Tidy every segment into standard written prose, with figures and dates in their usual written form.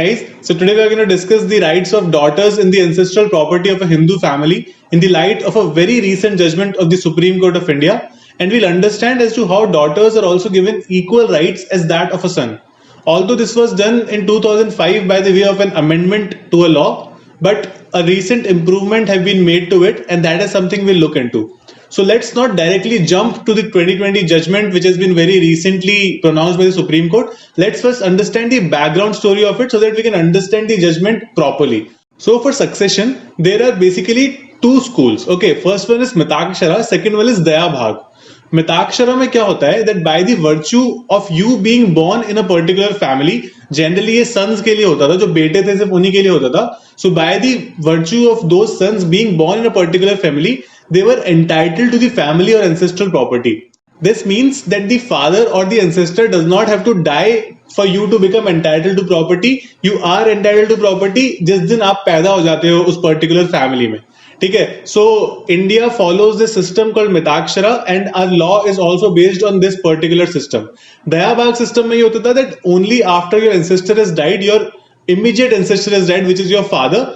guys, so today we are going to discuss the rights of daughters in the ancestral property of a Hindu family in the light of a very recent judgment of the Supreme Court of India, and we'll understand as to how daughters are also given equal rights as that of a son. Although this was done in 2005 by the way of an amendment to a law, but a recent improvement have been made to it, and that is something we'll look into. So let's not directly jump to the 2020 judgment, which has been very recently pronounced by the Supreme Court. Let's first understand the background story of it so that we can understand the judgment properly. So for succession, there are basically two schools. Okay, first one is Mitakshara, second one is Daya Bhag. Mitakshara में क्या होता है that by the virtue of you being born in a particular family, generally ये sons के लिए होता था, जो बेटे थे सिर्फ उन्हीं के लिए होता था. So by the virtue of those sons being born in a particular family, they were entitled to the family or ancestral property. This means that the father or the ancestor does not have to die for you to become entitled to property. You are entitled to property जिस दिन आप पैदा हो जाते हो उस particular family में. ठीक है. So India follows this system called Mitakshara and our law is also based on this particular system. Daya Bhag system में ये होता था that only after your ancestor has died, your immediate ancestor has died, which is your father,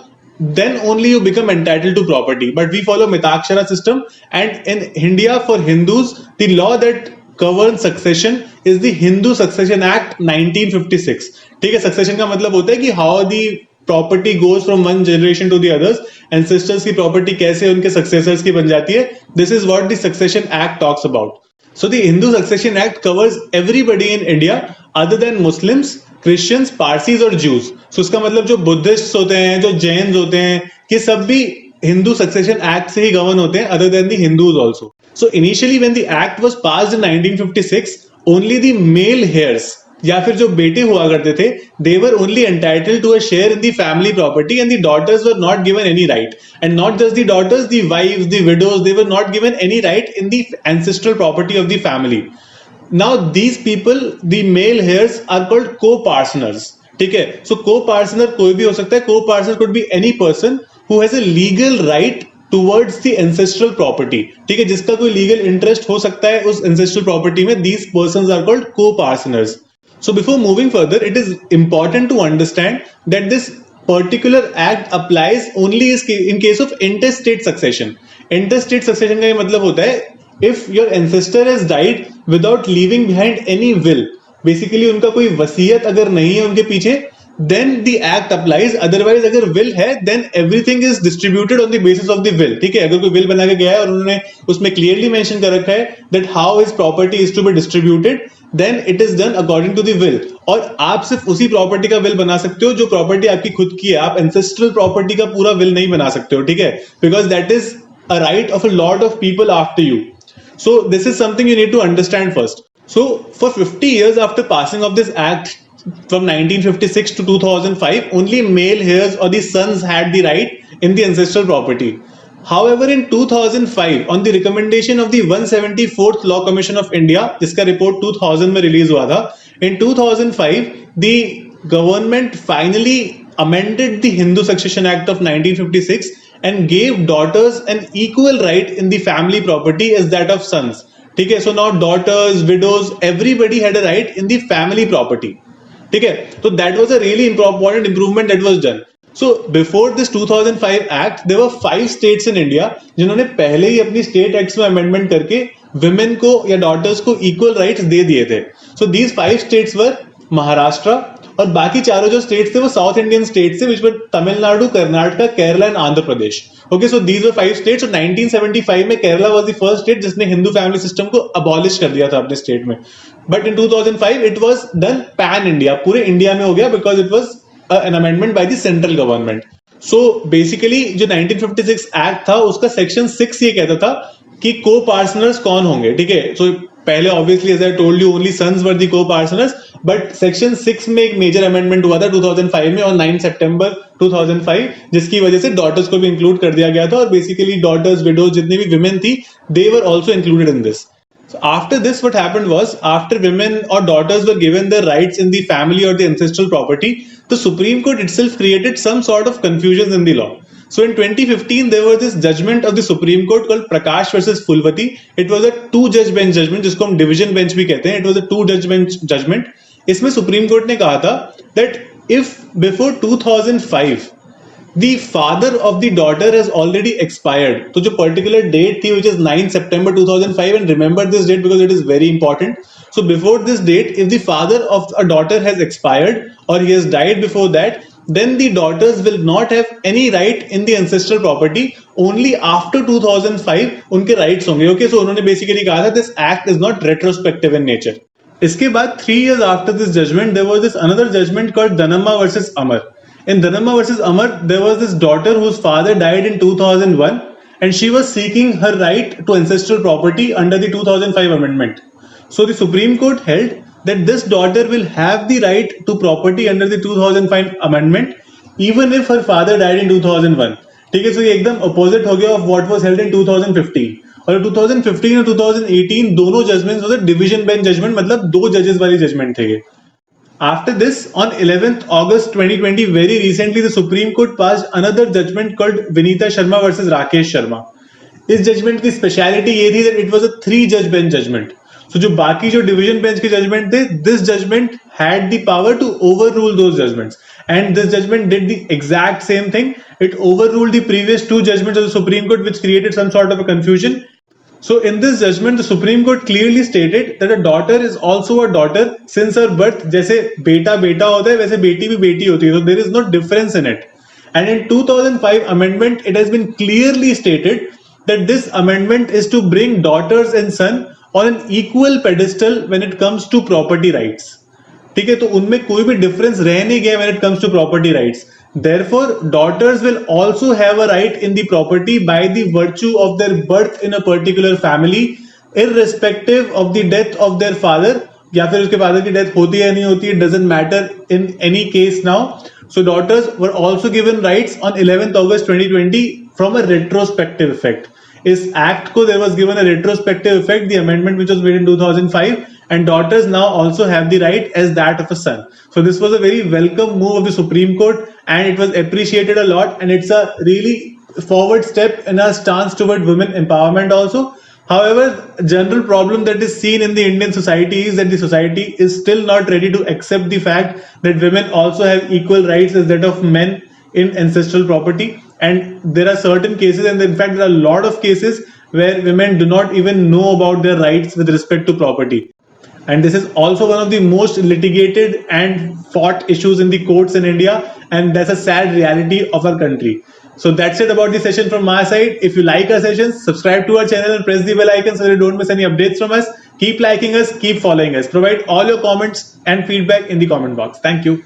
then only you become entitled to property. But we follow Mitakshara system, and in India for Hindus the law that governs succession is the Hindu Succession Act 1956. ठीक है. succession का मतलब होता है कि how the property goes from one generation to the others, ancestors की property कैसे उनके successors की बन जाती है. This is what the Succession Act talks about. So the Hindu Succession Act covers everybody in India other than Muslims, Christians, Parsis और juice. सो इसका मतलब जो बुद्धिस्ट होते हैं, जो जैन्स होते हैं, कि सब भी हिंदू सक्सेशन एक्ट से ही गवर्न होते हैं, other than the Hindus also. So initially when the act was passed in 1956, only the male heirs या फिर जो बेटे हुआ करते थे, they were only entitled to a share in the family property and the daughters were not given any right. And not just the daughters, the wives, the widows, they were not given any right in the ancestral property of the family. Now these people, the male heirs, are called co-parceners. ठीक है. So co-parcener कोई भी हो सकता है. Co-parcener could be any person who has a legal right towards the ancestral property. ठीक है. जिसका कोई legal interest हो सकता है उस ancestral property में. These persons are called co-parceners. So before moving further, it is important to understand that this particular act applies only in case of intestate succession. Intestate succession का ये मतलब होता है if your ancestor has died without leaving behind any will, basically उनका कोई वसीयत अगर नहीं है उनके पीछे, then the act applies. Otherwise अगर will है then everything is distributed on the basis of the will. ठीक है. अगर कोई will बना के गया है और उन्होंने उसमें clearly mention कर रखा है that how his property is to be distributed, then it is done according to the will. और आप सिर्फ उसी प्रॉपर्टी का विल बना सकते हो जो प्रॉपर्टी आपकी खुद की है. आप ancestral प्रॉपर्टी का पूरा विल नहीं बना सकते हो. ठीक है. Because that is a right of a lot of people after you. So this is something you need to understand first. So for 50 years after passing of this act from 1956 to 2005, only male heirs or the sons had the right in the ancestral property. However, in 2005, on the recommendation of the 174th Law Commission of India, जिसका report 2000 में release हुआ था, in 2005 the government finally amended the Hindu Succession Act of 1956 and gave daughters an equal right in the family property as that of sons. ठीक है. So now daughters, widows, everybody had a right in the family property. ठीक है. So that was a really important improvement that was done. So before this 2005 act, there were 5 states in India जिन्होंने पहले ही अपनी state acts में amendment करके women को या daughters को equal rights दे दिए थे. So these 5 states were Maharashtra, और बाकी चारों जो स्टेट्स थे वो साउथ इंडियन स्टेट्स थे, which were Tamil Nadu, Karnataka, Kerala and Andhra Pradesh. Okay. So these were 5 states. 1975 में Kerala was the first state जिसने हिंदू फैमिली सिस्टम को अबॉलिश कर दिया था अपने स्टेट में. But in 2005 it was done pan India, पूरे इंडिया में हो गया, because it was an amendment by the central government. So basically जो 1956 एक्ट था उसका सेक्शन 6 ये कहता था कि को पार्सनर्स कौन होंगे. ठीक है. सो पहले obviously as I told you only sons were the coparceners, but section 6 में एक मेजर अमेंडमेंट हुआ था 2005 में और 9 सितंबर 2005, जिसकी वजह से डॉटर्स को भी इंक्लूड कर दिया गया था. और बेसिकली डॉटर्स, विडोज, जितनी भी विमेन थी, they were also included in this. So after this, what happened was, after women or daughters were given their rights in the family or the ancestral property, the Supreme Court itself created some sort of confusions in the law. So in 2015, there was this judgment of the Supreme Court called Prakash versus Fulvati. It was a 2-judge bench judgment, जिसको हम division bench भी कहते हैं. It was a 2-judge bench judgment. इसमें supreme court ने कहा था that if before 2005 the father of the daughter has already expired, तो जो particular date थी which is 9 September 2005, and remember this date because it is very important. So before this date, if the father of a daughter has expired or he has died before that, then the daughters will not have any right in the ancestral property. Only after 2005 उनके rights होंगे. Okay, so उन्होंने basically कहा था this act is not retrospective in nature. इसके बाद 3 years after this judgment, there was this another judgment called Dhanamma versus Amar. In Dhanamma versus Amar, there was this daughter whose father died in 2001, and she was seeking her right to ancestral property under the 2005 amendment. So the Supreme Court held that this daughter will have the right to property under the 2005 amendment even if her father died in 2001. ठीक है, so ये एकदम opposite हो गया of what was held in 2015. और 2015 और 2018 दोनों judgements होते डिवीजन बेंच जजमेंट, मतलब दो जजेस वाली जजमेंट थे ये. After this, on 11th August 2020, very recently, the Supreme Court passed another judgment called Vinita Sharma versus Rakesh Sharma. इस जजमेंट की स्पेशलिटी ये थी that it was a 3-judge bench judgment. So जो बाकी जो डिवीजन बेंच के judgement थे, this judgment had the power to overrule those judgments. And this judgment did the exact same thing. It overruled the previous 2 judgments of the Supreme Court, which created some sort of a confusion. So in this judgment, the Supreme Court clearly stated that a daughter is also a daughter since her birth. जैसे बेटा बेटा होता है वैसे बेटी भी बेटी होती है. So there is no difference in it. And in 2005 amendment, it has been clearly stated that this amendment is to bring daughters and son on an equal pedestal when it comes to property rights. ठीक है, तो उनमें कोई भी difference रह नहीं गया when it comes to property rights. Therefore, daughters will also have a right in the property by the virtue of their birth in a particular family, irrespective of the death of their father. या फिर उसके father की death होती है नहीं होती है, doesn't matter in any case now. So daughters were also given rights on 11th August 2020 from a retrospective effect. इस act को there was given a retrospective effect, the amendment which was made in 2005, and daughters now also have the right as that of a son. So this was a very welcome move of the Supreme Court, and it was appreciated a lot, and it's a really forward step in our stance toward women empowerment also. However, general problem that is seen in the Indian society is that the society is still not ready to accept the fact that women also have equal rights as that of men in ancestral property. And there are certain cases, and in fact there are a lot of cases where women do not even know about their rights with respect to property. And this is also one of the most litigated and fought issues in the courts in India, and that's a sad reality of our country. So that's it about the session from my side. If you like our sessions, subscribe to our channel and press the bell icon so that you don't miss any updates from us. Keep liking us, keep following us. Provide all your comments and feedback in the comment box. Thank you.